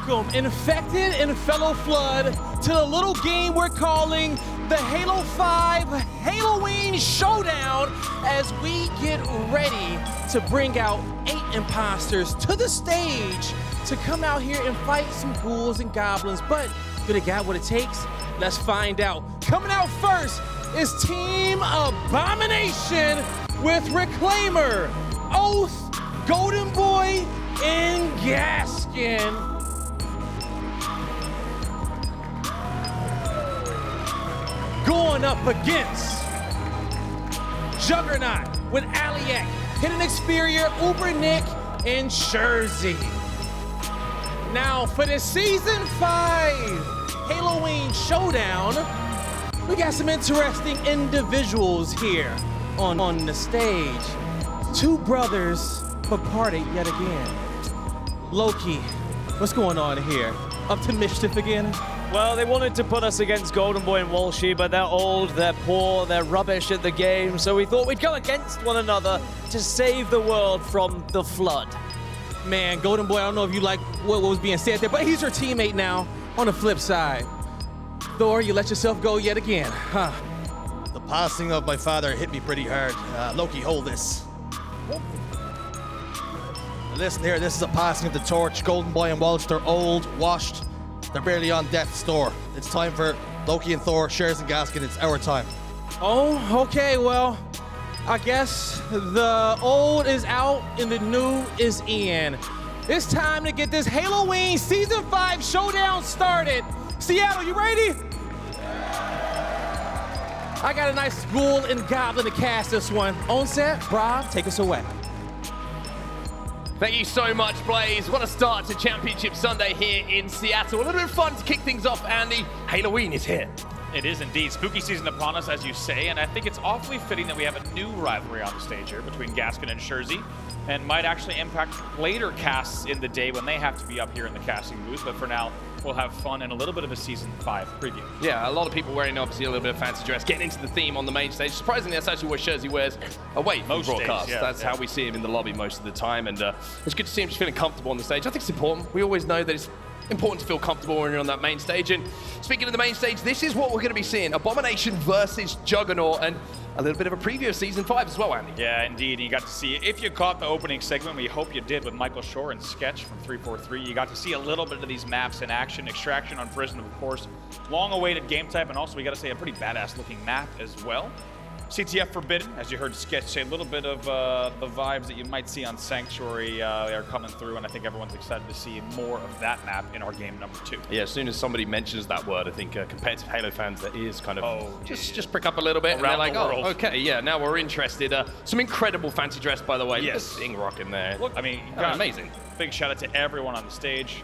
Welcome, infected and fellow Flood, to the little game we're calling the Halo 5 HaloWC Showdown as we get ready to bring out 8 imposters to the stage to come out here and fight some ghouls and goblins. But do they got what it takes? Let's find out. Coming out first is Team Abomination with Reclaimer, Oath, Golden Boy, and Gaskin. Going up against Juggernaut with Aliak, Hidden Experia, Uber Nick, and Jersey. Now for the Season 5 HaloWC Showdown, we got some interesting individuals here on the stage. 2 brothers but parted yet again. Loki, what's going on here? Up to mischief again? Well, they wanted to put us against Golden Boy and Walshy, but they're old, they're poor, they're rubbish at the game, so we thought we'd go against one another to save the world from the Flood. Man, Golden Boy, I don't know if you like what was being said there, but he's your teammate now on the flip side. Thor, you let yourself go yet again, huh? The passing of my father hit me pretty hard. Loki, hold this. Listen here, this is a passing of the torch. Golden Boy and Walsh, they're old, washed. They're barely on death's door. It's time for Loki and Thor, Shares and Gaskin. It's our time. Oh, okay, well, I guess the old is out and the new is in. It's time to get this HaloWC Season 5 Showdown started. Seattle, you ready? I got a nice ghoul and goblin to cast this one. On set, Rob, take us away. Thank you so much, Blaze. What a start to Championship Sunday here in Seattle. A little bit of fun to kick things off, Andy. HaloWC is here. It is indeed. Spooky season upon us, as you say, and I think it's awfully fitting that we have a new rivalry on the stage here between Gaskin and Jersey, and might actually impact later casts in the day when they have to be up here in the casting booth. But for now, we'll have fun and a little bit of a Season 5 preview. Yeah, a lot of people wearing obviously a little bit of fancy dress, getting into the theme on the main stage. Surprisingly, that's actually what Jersey wears away from broadcast. Days, yeah, that's how we see him in the lobby most of the time, and it's good to see him just feeling comfortable on the stage. I think it's important. We always know that it's important to feel comfortable when you're on that main stage. And speaking of the main stage, this is what we're going to be seeing. Abomination versus Juggernaut, and a little bit of a preview of Season 5 as well, Andy. Yeah, indeed. You got to see, if you caught the opening segment, we hope you did, with Michael Shore and Sketch from 343, you got to see a little bit of these maps in action. Extraction on Prison, of course. Long-awaited game type, and also, we got to say, a pretty badass-looking map as well. CTF Forbidden, as you heard Sketch say, a little bit of the vibes that you might see on Sanctuary are coming through, and I think everyone's excited to see more of that map in our game number 2. Yeah, as soon as somebody mentions that word, I think competitive Halo fans, their ears kind of just prick up a little bit, and they're like, oh, okay, yeah, now we're interested. Some incredible fancy dress, by the way. Yes. Bing Rock in there. Look, I mean, amazing. Big shout out to everyone on the stage.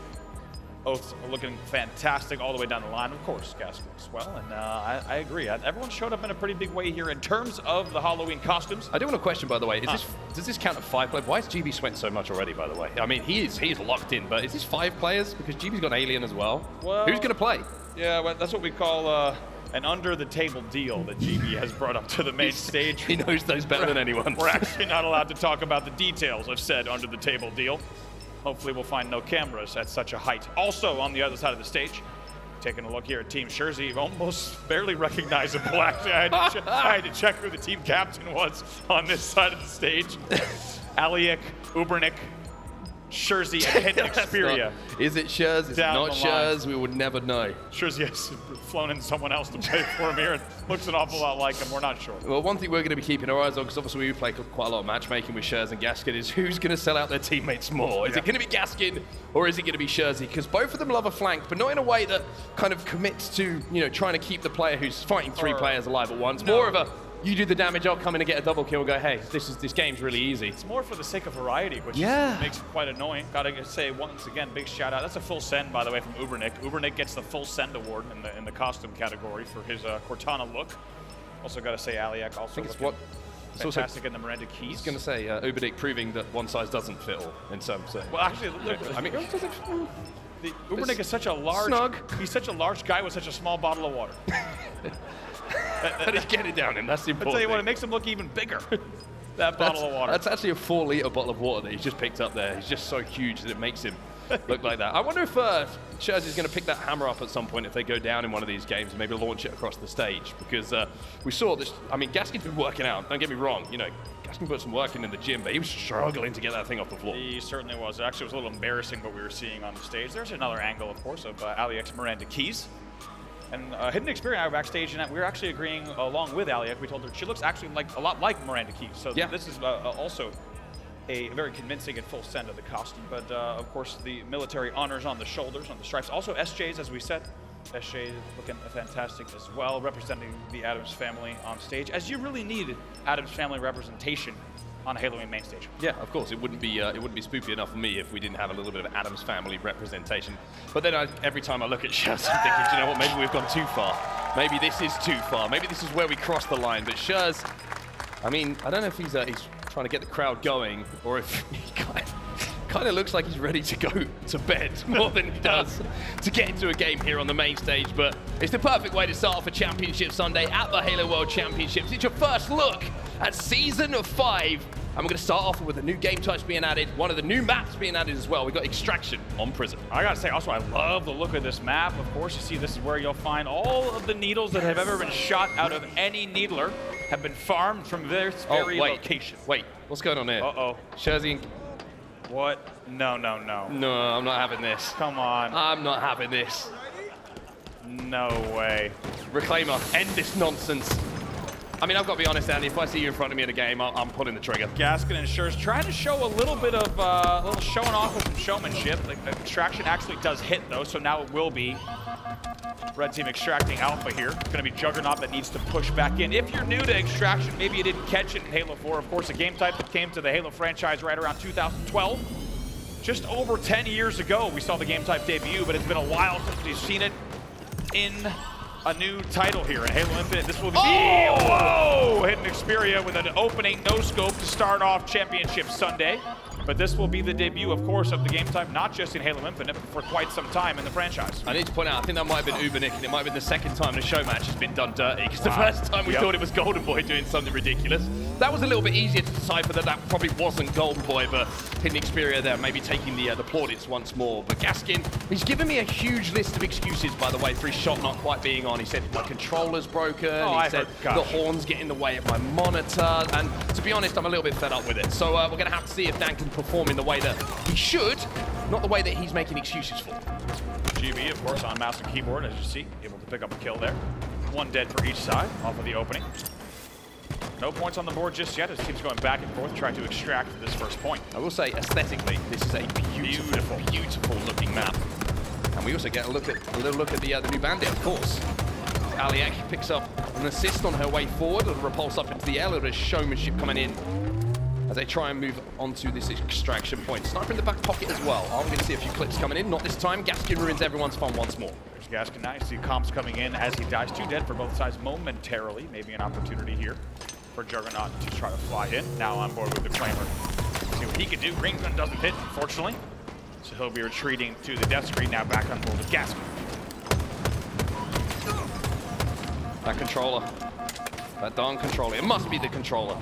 Oath's looking fantastic all the way down the line. Of course, Gaskin as well, and I agree. Everyone showed up in a pretty big way here in terms of the HaloWC costumes. I do want to question, by the way, does this count as 5 players? Why is GB sweating so much already, by the way? I mean, he's locked in, but is this 5 players? Because GB's got an alien as well. Who's going to play? Yeah, well, that's what we call an under-the-table deal that GB has brought up to the main stage. He knows those better than anyone. We're actually not allowed to talk about the details of said under-the-table deal. Hopefully we'll find no cameras at such a height. Also on the other side of the stage, taking a look here at Team Jersey, almost barely recognizable. Actually, I had to check who the team captain was on this side of the stage. Aliak, Ubernick, Jersey, and Hidden Experia. Is it Shers? Is it not Shers? We would never know. Jersey has flown in someone else to play for him here. It looks an awful lot like him. We're not sure. Well, one thing we're going to be keeping our eyes on, because obviously we play quite a lot of matchmaking with Shers and Gaskin, is who's going to sell out their teammates more? Is it going to be Gaskin or is it going to be Jersey? Because both of them love a flank, but not in a way that kind of commits to, you know, trying to keep the player who's fighting 3 players alive at once. More of a, you do the damage, I'll come in and get a double kill and go, hey, this game's really easy. It's more for the sake of variety, which makes it quite annoying. Gotta say once again, big shout out. That's a full send, by the way, from Ubernick. Ubernick gets the full send award in the costume category for his Cortana look. Also gotta say Aliak also looking fantastic in the Miranda keys. I was gonna say Ubernick proving that one size doesn't fit all in some sense. Well, actually, look, I mean, Ubernick is such a large, he's such a large guy with such a small bottle of water. But he's getting down him, that's the important I'll tell you what, thing. it makes him look even bigger. That bottle of water. That's actually a 4-liter bottle of water that he's just picked up there. He's just so huge that it makes him look like that. I wonder if Scherzy's going to pick that hammer up at some point if they go down in one of these games and maybe launch it across the stage. Because we saw this, I mean, Gaskin's been working out, don't get me wrong, you know, Gaskin put some work in the gym, but he was struggling to get that thing off the floor. He certainly was. Actually, it was a little embarrassing what we were seeing on the stage. There's another angle, of course, of Aliek's Miranda Keys. And Hidden Experience and I were backstage, and we were actually agreeing along with Aliek. We told her she looks actually a lot like Miranda Keys. So yeah, this is also a very convincing and full send of the costume. But of course, the military honors on the shoulders, on the stripes. Also SJs, as we said. SJ looking fantastic as well, representing the Adams family on stage, as you really need Adams family representation on a Halloween main stage. Yeah, of course, it wouldn't be spoopy enough for me if we didn't have a little bit of Adams family representation. But then every time I look at Scherz, I'm thinking, do you know what, maybe we've gone too far. Maybe this is too far. Maybe this is where we cross the line. But Scherz, I mean, I don't know if he's trying to get the crowd going, or if he kind of looks like he's ready to go to bed more than he does to get into a game here on the main stage. But it's the perfect way to start off a Championship Sunday at the Halo World Championships. It's your first look at Season 5. And we're going to start off with a new game types being added, one of the new maps being added as well. We've got Extraction on Prison. I got to say, also, I love the look of this map. Of course, you see this is where you'll find all of the needles that have ever been shot out of any needler have been farmed from this very location. Wait, what's going on here? Uh-oh. Scherzy. What? No. No, I'm not having this. Come on. I'm not having this. No way. Reclaimer, end this nonsense. I mean, I've got to be honest, Andy, if I see you in front of me in a game, I'm pulling the trigger. Gaskin and Scherz trying to show a little bit of a little showing off with some showmanship. Like, Extraction actually does hit, though, so now it will be Red Team extracting Alpha here. It's going to be Juggernaut that needs to push back in. If you're new to Extraction, maybe you didn't catch it in Halo 4. Of course, a game type that came to the Halo franchise right around 2012. Just over 10 years ago, we saw the game type debut, but it's been a while since we've seen it in a new title here in Halo Infinite. This will be whoa! Hidden Xperia with an opening no-scope to start off Championship Sunday. But this will be the debut, of course, of the game type, not just in Halo Infinite, but for quite some time in the franchise. I need to point out, I think that might have been Ubernick, and it might have been the second time the show match has been done dirty, because the first time we thought it was Golden Boy doing something ridiculous. That was a little bit easier to decipher that probably wasn't Golden Boy, but Hidden Xperia there, maybe taking the plaudits once more. But Gaskin, he's given me a huge list of excuses, by the way, for his shot not quite being on. He said my controller's broken, he said the horns get in the way of my monitor, and to be honest, I'm a little bit fed up with it. So we're going to have to see if Dan can perform in the way that he should, not the way that he's making excuses for. GB, of course, on mouse and keyboard, as you see, able to pick up a kill there. One dead for each side, off of the opening. No points on the board just yet, as teams going back and forth, trying to extract this first point. I will say, aesthetically, this is a beautiful looking map. And we also get a little look at the new Bandit, of course. Aliek picks up an assist on her way forward, and repulse up into the air, a little bit of showmanship coming in as they try and move onto this extraction point. Sniper in the back pocket as well. I'm going to see a few clips coming in. Not this time. Gaskin ruins everyone's fun once more. There's Gaskin. Nice. See comps coming in as he dies. 2 dead for both sides momentarily. Maybe an opportunity here for Juggernaut to try to fly in. Now on board with the Claimer. See what he can do. Green gun doesn't hit, unfortunately. So he'll be retreating to the death screen. Now back on board with Gaskin. That controller. That darn controller. It must be the controller.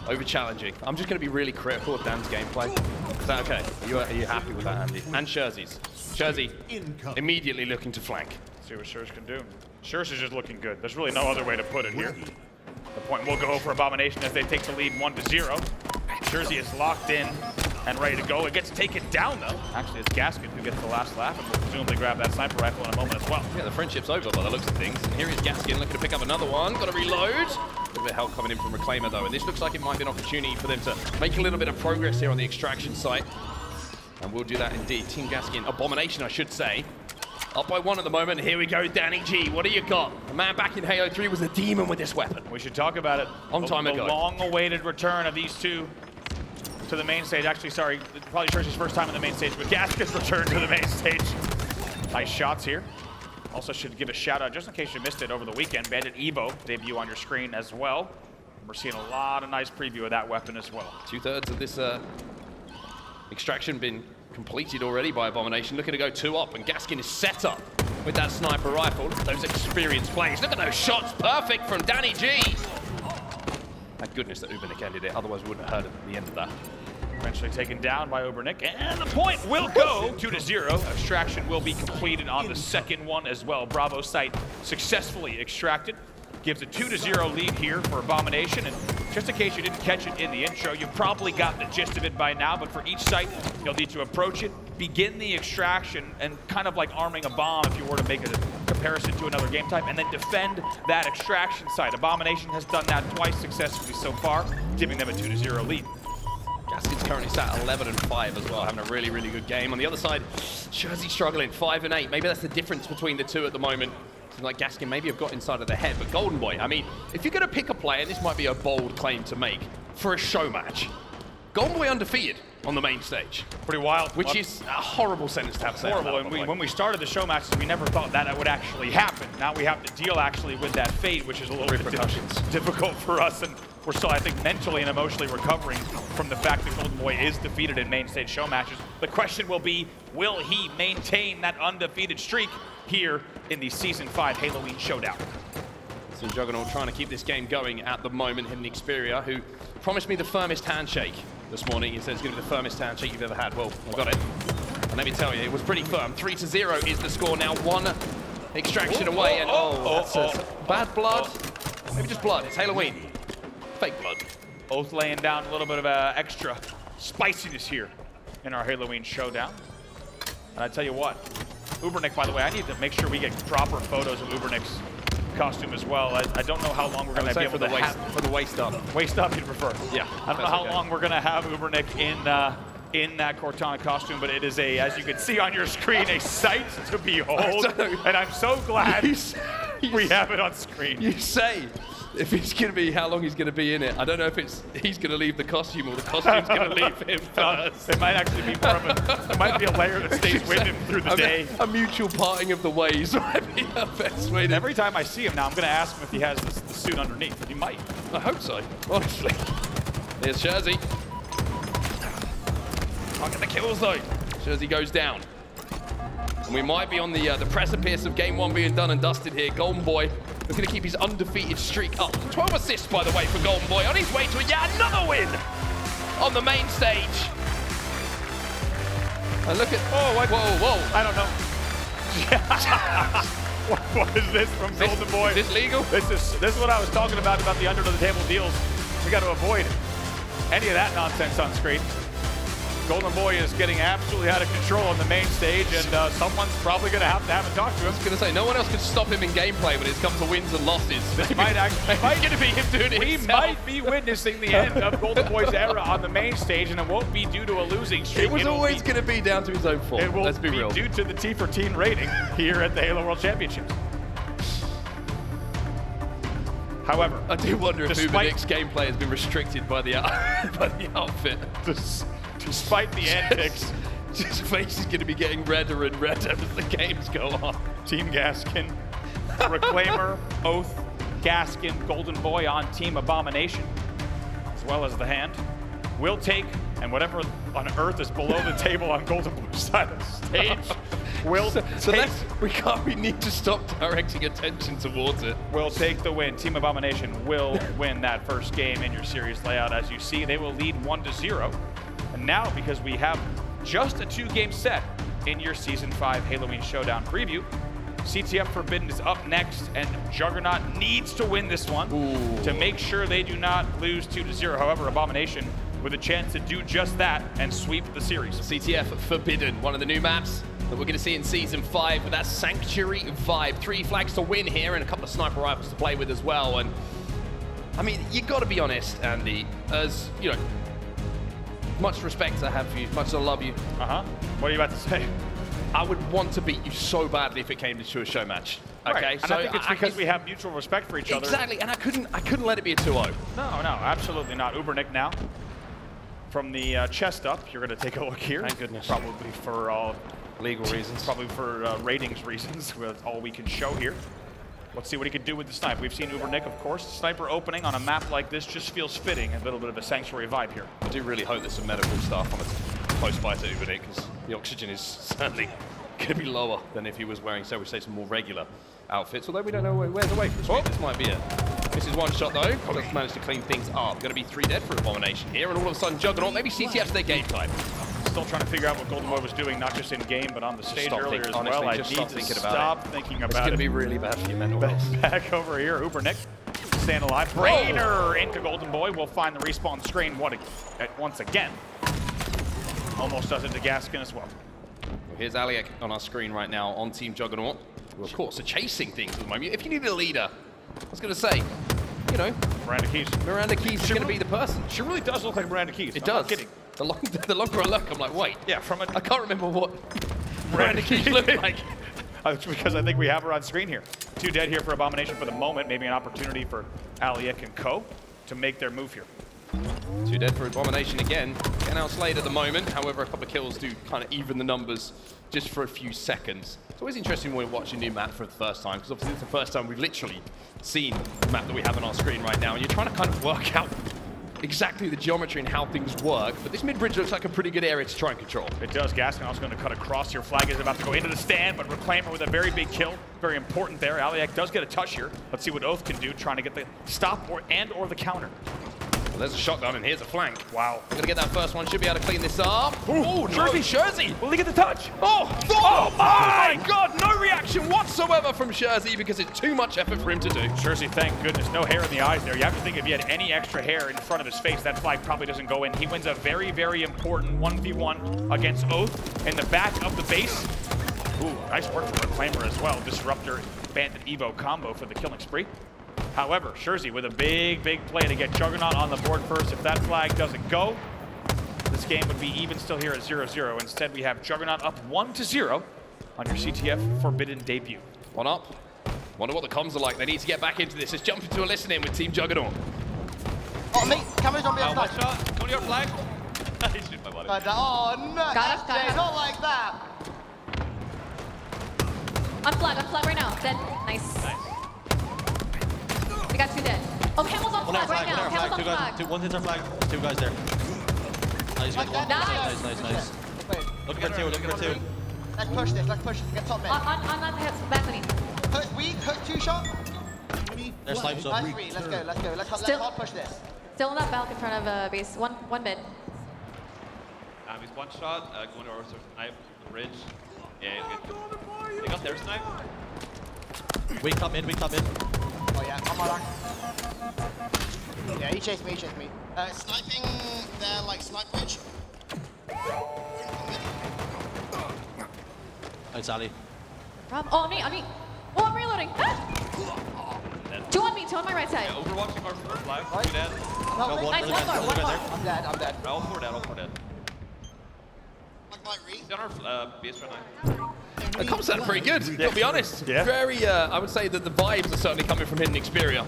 Over challenging. I'm just going to be really critical of Dan's gameplay. Is that okay? Are you happy with that, Andy? And Scherzy's. Scherzy immediately looking to flank. See what Scherz can do. Scherz is just looking good. There's really no other way to put it here. The point will go for Abomination as they take the lead 1-0. Scherzy is locked in and ready to go. It gets taken down, though. Actually, it's Gaskin who gets the last laugh, and will presumably grab that sniper rifle in a moment as well. Yeah, the friendship's over by the looks of things. And here is Gaskin looking to pick up another one. Got to reload. A little bit of help coming in from Reclaimer, though. And this looks like it might be an opportunity for them to make a little bit of progress here on the extraction site. And we'll do that indeed. Team Gaskin, Abomination, I should say. Up by 1 at the moment. Here we go, Danny G. What do you got? The man back in Halo 3 was a demon with this weapon. We should talk about it. Long time ago. The long-awaited return of these two to the main stage. Actually, sorry, probably Scherz's first time in the main stage, but Gaskin's return to the main stage. Nice shots here. Also should give a shout out, just in case you missed it over the weekend, Bandit EVO debut on your screen as well. We're seeing a lot of nice preview of that weapon as well. 2/3 of this extraction been completed already by Abomination. Looking to go 2 up, and Gaskin is set up with that sniper rifle. Look at those experienced plays. Look at those shots. Perfect from Danny G. Thank goodness that Ubernick ended it, otherwise we wouldn't have heard at the end of that. Eventually taken down by Ubernick, and the point will go 2-0. Extraction will be completed on the second one as well. Bravo site successfully extracted. Gives a 2-0 lead here for Abomination, and just in case you didn't catch it in the intro, you probably got the gist of it by now, but for each site, you'll need to approach it, begin the extraction, and kind of like arming a bomb if you were to make a comparison to another game type, and then defend that extraction site. Abomination has done that twice successfully so far, giving them a 2-0 lead. Gaskin's currently sat 11-5 as well, having a really, really good game. On the other side, Jersey struggling, 5-8. Maybe that's the difference between the two at the moment. Like Gaskin maybe have got inside of the head, but Golden Boy, I mean, if you're going to pick a player, this might be a bold claim to make, for a show match. Golden Boy undefeated on the main stage. Pretty wild. Which is a horrible sentence to have said. Horrible, and when we started the show matches, we never thought that would actually happen. Now we have to deal actually with that fate, which is a little bit difficult for us, and we're still, I think, mentally and emotionally recovering from the fact that Golden Boy is defeated in main stage show matches. The question will be, will he maintain that undefeated streak here in the Season 5 HaloWC Showdown? So Juggernaut trying to keep this game going at the moment. Him and Xperia, who promised me the firmest handshake this morning. He said it's going to be the firmest handshake you've ever had. Well, I got it. And let me tell you, it was pretty firm. 3-0 is the score now. One extraction away. And bad blood. Maybe just blood. It's HaloWC. Fake blood. Both laying down a little bit of extra spiciness here in our HaloWC Showdown. And I tell you what, Ubernick, by the way, I need to make sure we get proper photos of Ubernick's costume as well. I don't know how long we're going to be able to have... For the waist up. Waist up, you'd prefer? Yeah. I don't know how long we're going to have Ubernick in that Cortana costume, but it is a, as you can see on your screen, a sight to behold. And I'm so glad we have it on screen. You say, if he's going to be, how long he's going to be in it. I don't know if it's he's going to leave the costume or the costume's going to leave him first. It might actually be more of a, it might be a layer that stays with him through the day. A mutual parting of the ways might be the best way to... Every time I see him now, I'm going to ask him if he has the suit underneath. He might. I hope so, honestly. There's Jersey. Can't get the kills though. Jersey goes down. And we might be on the precipice of game one being done and dusted here. Golden Boy looking to keep his undefeated streak up. 12 assists, by the way, for Golden Boy. On his way to yet another win on the main stage. And look at... Oh, whoa. I don't know. What is this from Golden Boy? Is this legal? This is what I was talking about the under-the-table deals. We got to avoid any of that nonsense on screen. Golden Boy is getting absolutely out of control on the main stage, and someone's probably going to have a talk to him. I was going to say, no one else could stop him in gameplay when it comes to wins and losses. This might actually going to be him doing it We himself. might be witnessing the end of Golden Boy's era on the main stage, and it won't be due to a losing streak. It was always going to be down to his own fault. It will Let's be real. due to the T for Teen rating here at the Halo World Championships. Face I do wonder if Ubernick's gameplay has been restricted by the outfit. Despite the antics, his face is going to be getting redder and redder as the games go on. Team Gaskin, Reclaimer, Oath, Gaskin, Golden Boy on Team Abomination, as well as the hand. We'll take, and whatever on earth is below the table on Golden Boy's side of the stage, we'll we need to stop directing attention towards it. We'll take the win. Team Abomination will win that first game in your series layout. As you see, they will lead 1-0. And now, because we have just a 2-game set in your Season 5 HaloWC Showdown preview, CTF Forbidden is up next, and Juggernaut needs to win this one to make sure they do not lose 2-0. However, Abomination with a chance to do just that and sweep the series. CTF Forbidden, one of the new maps that we're going to see in Season 5 with that Sanctuary vibe. 3 flags to win here and a couple of sniper rifles to play with as well. And I mean, you got to be honest, Andy, as you know, much respect I have for you, much as I love you. What are you about to say? I would want to beat you so badly if it came to a show match. Okay, right. so I think it's because we have mutual respect for each other. Exactly, and I couldn't let it be a 2-0. No, absolutely not. Ubernick now. From the chest up, you're going to take a look here. Thank goodness. Probably for all legal reasons. Probably for ratings reasons, with all we can show here. Let's see what he can do with the snipe. We've seen Ubernick, of course. Sniper opening on a map like this just feels fitting. A little bit of a Sanctuary vibe here. I do really hope there's some medical stuff on the post-fight to Ubernick, because the oxygen is certainly going to be lower than if he was wearing, so we say, some more regular outfits. Although we don't know where's the weight for this week. This might be it. This is one shot though. Product's managed to clean things up. Going to be 3 dead for Abomination here, and all of a sudden Juggernaut, maybe CTF's their game time. Still trying to figure out what Golden Boy was doing, not just in game, but on the stage earlier as well. I need to stop thinking about it. It's going to be really bad for your mental health. Back over here, Uber Nick, staying alive. Brainer into Golden Boy. We'll find the respawn screen once again. Almost does it to Gaskin as well. Here's Aliek on our screen right now on Team Juggernaut, who of course are chasing things at the moment. If you need a leader, I was going to say, you know, Miranda Keys. Miranda Keys is going to be the person. She really does look like Miranda Keys. It does. I'm not kidding. The longer I look, I'm like, wait. Yeah, I can't remember what Miranda Keys looked like. Because I think we have her on screen here. 2 dead here for Abomination for the moment. Maybe an opportunity for Aliek and co to make their move here. 2 dead for Abomination again. Getting outslayed at the moment. However, a couple of kills do kind of even the numbers just for a few seconds. It's always interesting when we're watching a new map for the first time, because obviously it's the first time we've literally seen the map that we have on our screen right now, and you're trying to kind of work out exactly the geometry and how things work. But this mid-bridge looks like a pretty good area to try and control. It does. Gaskin also going to cut across here. Flag is about to go into the stand, but Reclaimer with a very big kill. Very important there. Aliek does get a touch here. Let's see what Oath can do, trying to get the stop or the counter. Well, there's a shotgun, and here's a flank. Wow. Gonna get that first one. Should be able to clean this up. Oh, Jersey! Will he get the touch? Oh my God! No reaction whatsoever from Jersey because it's too much effort for him to do. Jersey, thank goodness. No hair in the eyes there. You have to think if he had any extra hair in front of his face, that flag probably doesn't go in. He wins a very, very important 1v1 against Oath in the back of the base. Ooh, nice work from Reclaimer as well. Disruptor, Bandit EVO combo for the killing spree. However, Jersey with a big, big play to get Juggernaut on the board first. If that flag doesn't go, this game would be even still here at 0-0. Instead, we have Juggernaut up 1-0 on your CTF Forbidden debut. 1 up. Wonder what the comms are like. They need to get back into this. Let's jump into a listen-in with Team Juggernaut. Oh, mate, camera's on me. One shot. Come on, your flag. He shoot my body. Oh, no. Got him. Not like that. On flag right now. Dead. Nice. We got 2 dead. Oh, Camel's on flag right now. Camel's on flag. One hits our flag. 2 guys there. Nice, good one. Nice. Looking for 2, looking for 2. Let's push this. Get top mid. On that balcony. We hook 2 shot. There's snipes up. Nice 3. Let's go. Let's hard push this. Still on that balcony in front of base. One mid. He's 1 shot. Going to our snipe on the bridge. Yeah, he's good. They got their snipe. We come in. Oh yeah, I'm on. Yeah, he chased me. Sniping there, like snipe bridge. Nice, Ali. Rob, on me. Oh, I'm reloading. Ah! 2 on me, 2 on my right side. Yeah, overwatching our flag. 2 dead. No, Nice, one more. I'm dead. All 4 dead. Like Reed. He's on our base right now. The comms sound pretty good, to be honest. Yeah. Very, I would say that the vibes are certainly coming from Hidden Xperia.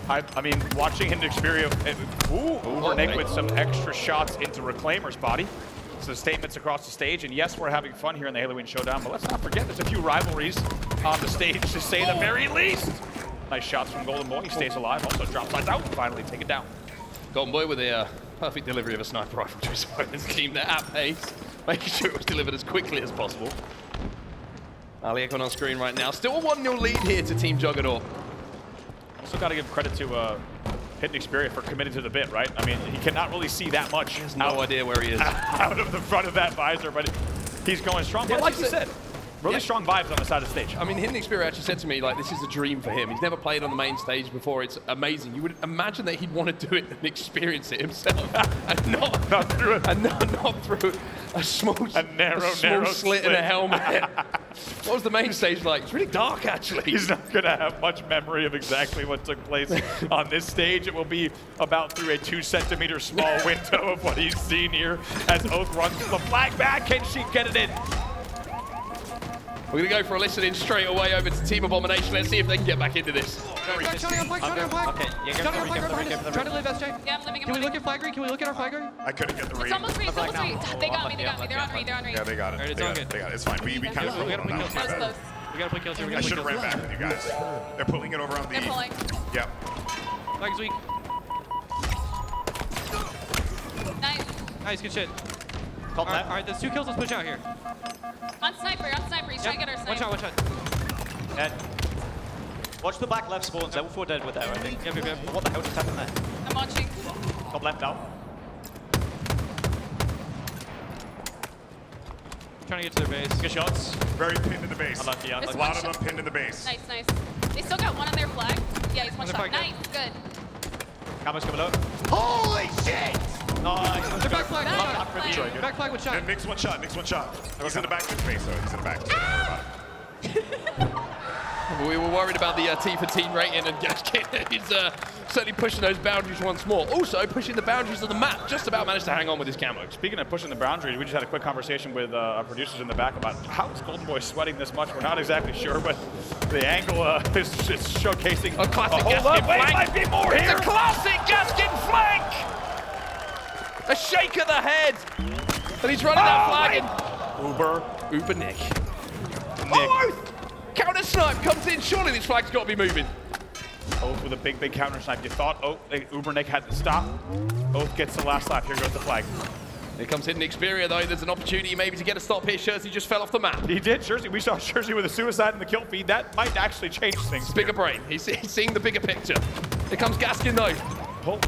I mean, watching Hidden Xperia, Uber Nick with some extra shots into Reclaimer's body. So statements across the stage, and yes, we're having fun here in the HaloWC Showdown, but let's not forget there's a few rivalries on the stage to say the very least. Nice shots from Golden Boy, he stays alive, also drops sides out, finally take it down. Golden Boy with a perfect delivery of a sniper rifle to his opponent's team there at pace, making sure it was delivered as quickly as possible. Aliek on our screen right now, still a 1-0 lead here to Team Juggernaut. Also got to give credit to Hidden Xperia for committing to the bit, right? I mean, he cannot really see that much. He has no idea where he is. Out of the front of that visor, but he's going strong. But like you said, really strong vibes on the side of the stage. I mean, Hidden Xperia actually said to me, like, this is a dream for him. He's never played on the main stage before. It's amazing. You would imagine that he'd want to do it and experience it himself, and not through a small narrow slit in a helmet. What was the main stage like? It's really dark, actually. He's not going to have much memory of exactly what took place on this stage. It will be about through a 2-centimeter small window of what he's seen here as Oath runs the flag back. Can she get it in? We're going to go for a listen-in straight away over to Team Abomination. Let's see if they can get back into this. Okay, yeah, Try to live, SJ. Yeah, I'm living in Can we look at flag green? Can we look at our flag green? I couldn't get the read. It's almost read. They got me. They're on read. Yeah, they got it. They got it. It's fine. We kind of Close. We gotta play kills here. I should have ran back with you guys. They're pulling it over on the. They're pulling. Yep. Flag's weak. Nice, good shit. All right, there's 2 kills. Let's push out here. On sniper. He's trying to get our sniper. One shot. Dead. Watch the back left spawns. Level 4 dead with that, I think. Yeah. What the hell just happened there? I'm watching. Top left out. Trying to get to their base. Good shots. Very pinned in the base. Unlucky, A unlucky. lot of them pinned in the base. Nice, nice. They still got one on their flag. Yeah, he's one shot. Nice, good. Camo's coming low. Holy shit! Nice. The back flag. Nice. Back flag with shot. And Nick's one shot. He's in the back of his face, though. He's in the back. Just don't worry about it. We were worried about the T for team rating, and Gaskin is certainly pushing those boundaries once more. Also pushing the boundaries of the map. Just about managed to hang on with his camo. Speaking of pushing the boundaries, we just had a quick conversation with our producers in the back about how is Golden Boy sweating this much. We're not exactly sure, but the angle is showcasing a classic Gaskin flank. Wait, might be more it's here. a classic Gaskin flank. A shake of the head, and he's running that flag. Uber Nick. Oh, counter snipe comes in. Surely this flag's got to be moving. Oath with a big counter snipe. You thought Uber Nick had to stop. Oath gets the last lap. Here goes the flag. Here comes Hidden Xperia, though. There's an opportunity maybe to get a stop here. Jersey just fell off the map. He did. Jersey. We saw Jersey with a suicide in the kill feed. That might actually change things. Bigger brain. He's seeing the bigger picture. Here comes Gaskin, though. Pull.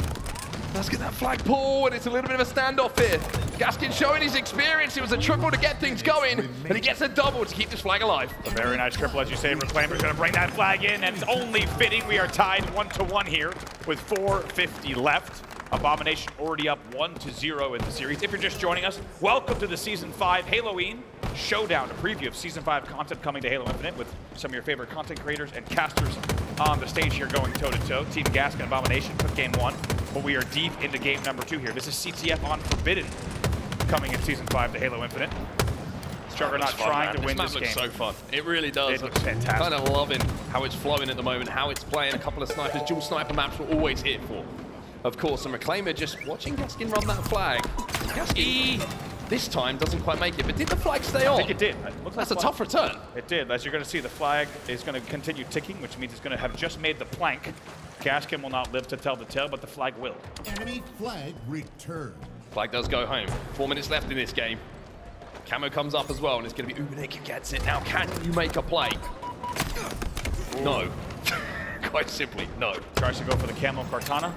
Let's get that flag pull, and it's a little bit of a standoff here. Gaskin showing his experience. It was a triple to get things going, and he gets a double to keep this flag alive. A very nice triple, as you say. Reclaimer's going to bring that flag in, and it's only fitting we are tied 1-1 here with 4:50 left. Abomination already up 1-0 in the series. If you're just joining us, welcome to the Season 5 HaloWC Showdown, a preview of Season 5 content coming to Halo Infinite with some of your favorite content creators and casters on the stage here going toe-to-toe. Team Gaskin Abomination took game 1, but we are deep into game number 2 here. This is CTF on Forbidden coming in Season 5 to Halo Infinite. Juggernaut trying to win this game. This map looks so fun. It really does. It looks fantastic. Kind of loving how it's flowing at the moment, how it's playing. A couple of snipers, dual sniper maps we're always here for. Of course, and Reclaimer just watching Gaskin run that flag. Gaskin this time doesn't quite make it, but did the flag stay on? I think it did. That's a tough return. It did. As you're going to see, the flag is going to continue ticking, which means it's going to have just made the plank. Gaskin will not live to tell the tale, but the flag will. Enemy flag returned. Flag does go home. 4 minutes left in this game. Camo comes up as well, and it's going to be Ubernick who gets it. Now, can you make a play? No. Quite simply, no. Tries to go for the camo Cortana.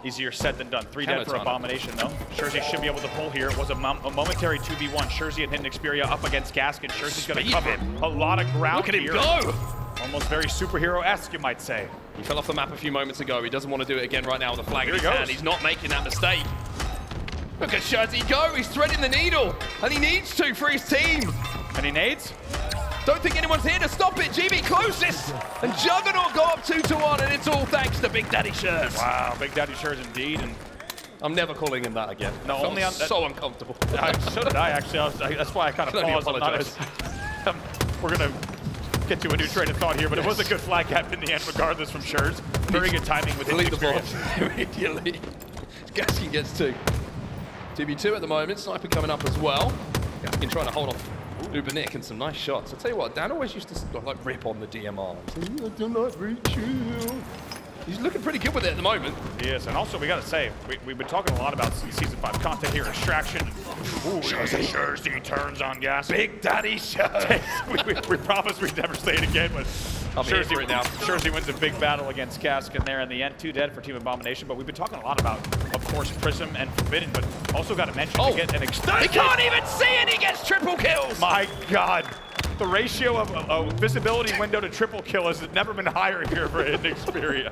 Easier said than done. 3 dead for Abomination, though. Jersey should be able to pull here. It was a momentary 2v1. Jersey and Hidden Xperia up against Gaskin. Jersey's going to cover a lot of ground here. Look at him go! Almost very superhero-esque, you might say. He fell off the map a few moments ago. He doesn't want to do it again right now with the flag in his hand. He's not making that mistake. Look at Jersey go. He's threading the needle. And he needs to for his team. And he nades? Don't think anyone's here to stop it. GB closest. And Juggernaut go up 2-1, and it's all thanks to Big Daddy Shurs. Wow, Big Daddy Shurs indeed. And I'm never calling him that again. No, only on so uncomfortable. So did I, actually. that's why I kind of paused. We're going to get to a new train of thought here, but it was a good flag gap in the end, regardless from Shurs. Very good timing with his experience. Immediately. Gaskin gets 2. 2v2 at the moment. Sniper coming up as well. Gaskin trying to hold off Uber Nick and some nice shots. I'll tell you what, Dan always used to like rip on the DMR. I do not reach you. He's looking pretty good with it at the moment. He is, and also we got to say, we've been talking a lot about Season 5 content here, Extraction. Ooh, Jersey turns on gas. Big Daddy Shurs. we promised we'd never say it again, but Jersey right now. Jersey wins a big battle against Gaskin there in the end. 2 dead for Team Abomination, but we've been talking a lot about, of course, Prism and Forbidden, but also got to mention to get an extended. He can't even see it. He gets triple kills. My God. The ratio of visibility window to triple kill has never been higher here for Hidden Xperia.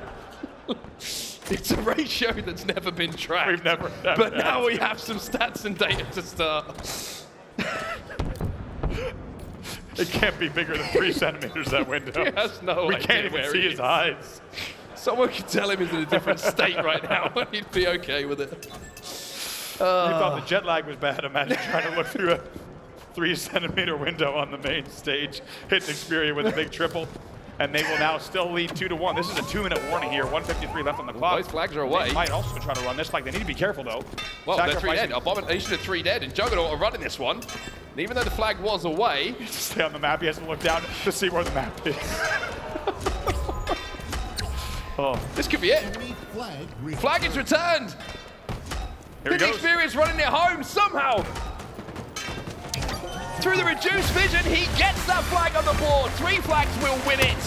It's a ratio that's never been tracked. We've never but now we have some stats and data to start. It can't be bigger than 3 centimeters, that window. He has no we idea can't even where see he his eyes. Someone could tell him he's in a different state right now, and he'd be okay with it. You thought the jet lag was bad. Imagine trying to look through a 3-centimeter window on the main stage. Hidden Xperia with a big triple. And they will now still lead 2-1. This is a 2-minute warning here. 1:53 left on the clock. Both flags are away. They might also try to run this flag. They need to be careful, though. Well, they're 3 dead. Abomination are 3 dead, and Juggernaut are running this one. And even though the flag was away, he has to stay on the map. He has to look down to see where the map is. This could be it. Flag is returned. Hidden Xperia running it home somehow. Through the reduced vision, he gets that flag on the board. 3 flags will win it.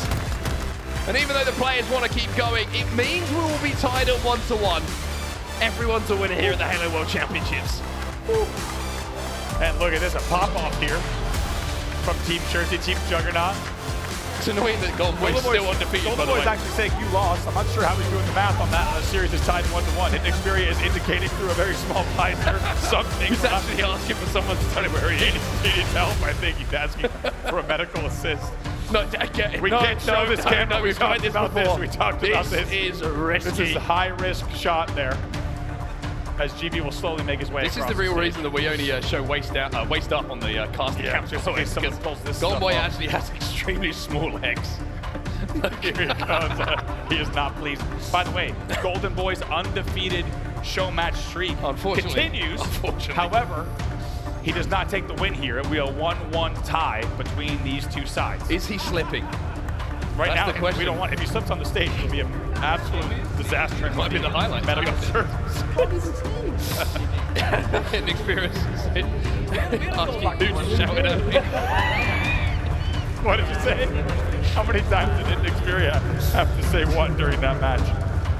And even though the players want to keep going, it means we will be tied at 1-1. Everyone's a winner here at the Halo World Championships. Woo. And look at this, a pop-off here from Team Jersey, Team Juggernaut. It's annoying that Golden Boy's still undefeated, by the way. Golden Boy's actually saying you lost. I'm not sure how he's doing the math on that. The series is tied 1-1. Hidden Xperia is indicating through a very small visor something. He's actually asking for someone to tell him where he is. He needs help. I think he's asking for a medical assist. No, we can't show this camera. We've tried this before. We talked about this. This is risky. This is a high-risk shot there. As GB will slowly make his way across. This is the real reason that we only show waist up on the casting cam. Just in case someone pulls this Golden Boy actually has extremely small legs. Here he goes. He is not pleased. By the way, Golden Boy's undefeated show match streak continues. However, he does not take the win here. It will be a 1-1 tie between these two sides. Is he slipping? Right That's now, the question. we don't want. If he slips on the stage, it will be an absolute disaster. It might be the highlight. Medical service. Hidden experience. Who's shouting at me? What did you say? How many times did Hidden Xperia have to say what during that match?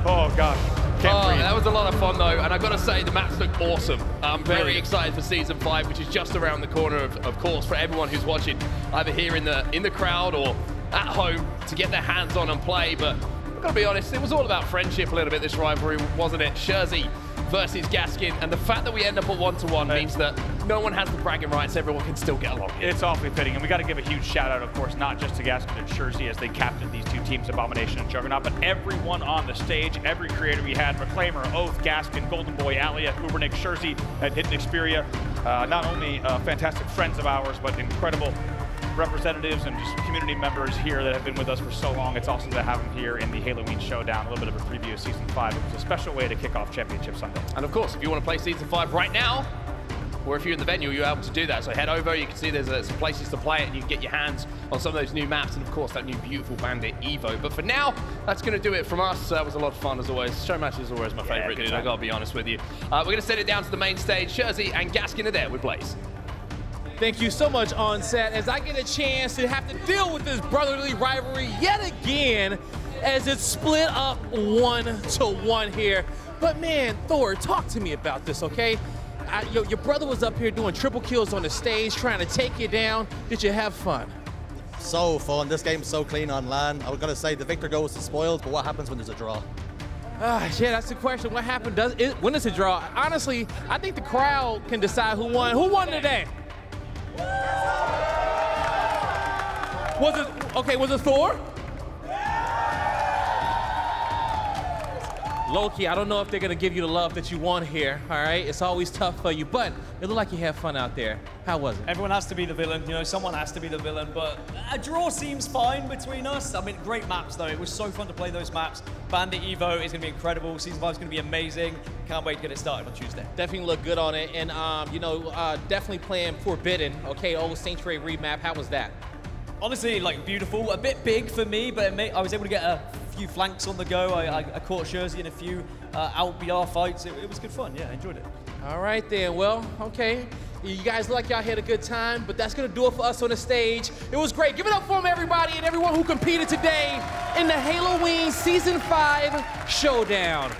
Oh gosh. That was a lot of fun though, and I've got to say the maps look awesome. I'm very excited for Season 5, which is just around the corner, of course, for everyone who's watching, either here in the crowd or at home, to get their hands on and play. But I've got to be honest, it was all about friendship a little bit, this rivalry, wasn't it? Jersey versus Gaskin, and the fact that we end up at 1-1 means that no one has the bragging rights, everyone can still get along here. It's awfully fitting, and we got to give a huge shout out, of course, not just to Gaskin and Jersey as they captained these two teams, Abomination and Juggernaut, but everyone on the stage, every creator we had, Reclaimer, Oath, Gaskin, Golden Boy, Alia, Ubernick, Jersey, and Hidden Xperia. Not only fantastic friends of ours, but incredible representatives and just community members here that have been with us for so long. It's awesome to have them here in the HaloWC Showdown, a little bit of a preview of Season 5. It was a special way to kick off Championship Sunday. And of course, if you want to play Season 5 right now, or if you're in the venue, you're able to do that. So head over, you can see there's some places to play it, and you can get your hands on some of those new maps, and of course, that new beautiful Bandit EVO. But for now, that's going to do it from us. That was a lot of fun, as always. Show match is always my favorite, dude. I've got to be honest with you. We're going to send it down to the main stage. Jersey and Gaskin are there with Blaze. Thank you so much, Onset, as I get a chance to have to deal with this brotherly rivalry yet again as it's split up 1-1 here. But man, Thor, talk to me about this, okay? Your brother was up here doing triple kills on the stage, trying to take you down. Did you have fun? So fun. This game's so clean on LAN. I was going to say the victor goes to spoiled, but what happens when there's a draw? Yeah, that's the question. What happened when it's a draw? Honestly, I think the crowd can decide who won. Who won today? Was it Thor? Loki, I don't know if they're gonna give you the love that you want here, all right? It's always tough for you, but it looked like you had fun out there. How was it? Everyone has to be the villain, you know, someone has to be the villain, but a draw seems fine between us. I mean, great maps though. It was so fun to play those maps. Bandit EVO is gonna be incredible. Season 5 is gonna be amazing. Can't wait to get it started on Tuesday. Definitely look good on it, and you know, definitely playing Forbidden, okay, old Sanctuary remap. How was that? Honestly, like, beautiful. A bit big for me, but I was able to get a few flanks on the go. I caught Jersey in a few out-BR fights. It was good fun. Yeah, I enjoyed it. All right, then. Well, okay. You guys look like y'all had a good time, but that's going to do it for us on the stage. It was great. Give it up for them, everybody, and everyone who competed today in the HaloWC Season 5 Showdown.